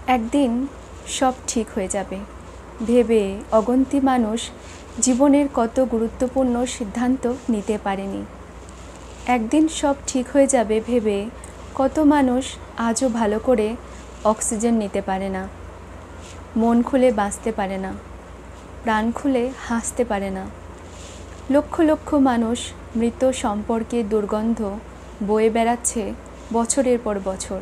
একদিন সব ঠিক হয়ে যাবে ভেবে অগন্তি মানুষ জীবনের কত গুরুত্বপূর্ণ সিদ্ধান্ত নিতে পারেনি। একদিন সব ঠিক হয়ে যাবে ভেবে কত মানুষ আজও ভালো করে অক্সিজেন নিতে পারে না, মন খুলে বাঁচতে পারে না, প্রাণ খুলে হাসতে পারে না। লক্ষ লক্ষ মানুষ মৃত সম্পর্কে দুর্গন্ধ বয়ে বেড়াচ্ছে বছরের পর বছর।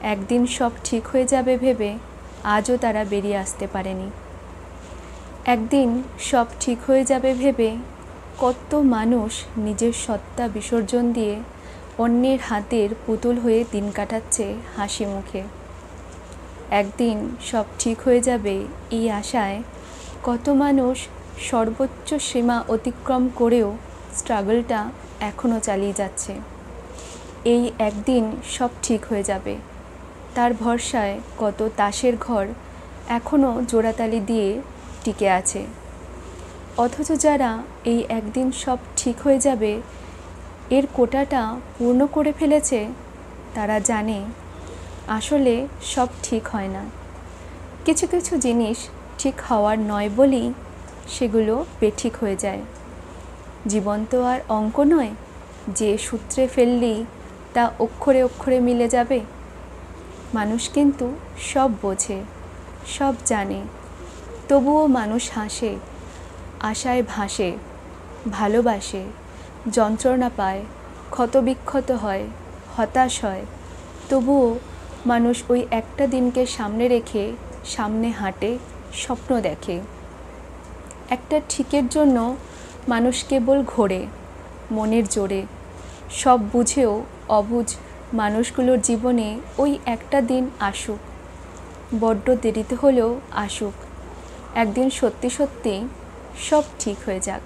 একদিন সব ঠিক হয়ে যাবে ভেবে আজও তারা বেরিয়ে আসতে পারেনি। একদিন সব ঠিক হয়ে যাবে ভেবে কত মানুষ নিজের সত্তা বিসর্জন দিয়ে অন্যের হাতের পুতুল হয়ে দিন কাটাচ্ছে হাসি মুখে। একদিন সব ঠিক হয়ে যাবে এই আশায় কত মানুষ সর্বোচ্চ সীমা অতিক্রম করেও স্ট্রাগলটা এখনও চালিয়ে যাচ্ছে। এই একদিন সব ঠিক হয়ে যাবে তার ভরসায় কত তাসের ঘর এখনও জোড়াতালি দিয়ে টিকে আছে। অথচ যারা এই একদিন সব ঠিক হয়ে যাবে এর কোটাটা পূর্ণ করে ফেলেছে তারা জানে আসলে সব ঠিক হয় না। কিছু কিছু জিনিস ঠিক হওয়ার নয় বলেই সেগুলো বেঠিক হয়ে যায়। জীবন তো আর অঙ্ক নয় যে সূত্রে ফেললেই তা অক্ষরে অক্ষরে মিলে যাবে। মানুষ কিন্তু সব বোঝে, সব জানে, তবুও মানুষ হাসে, আশায় ভাসে, ভালোবাসে, যন্ত্রণা পায়, ক্ষতবিক্ষত হয়, হতাশ হয়। তবুও মানুষ ওই একটা দিনকে সামনে রেখে সামনে হাঁটে, স্বপ্ন দেখে। একটা ঠিকের জন্য মানুষ কেবল ঘোরে মনের জোরে। সব বুঝেও অবুঝ মানুষগুলোর জীবনে ওই একটা দিন আসুক, বড্ড দেরিতে হলেও আসুক। একদিন সত্যি সত্যি সব ঠিক হয়ে যাক।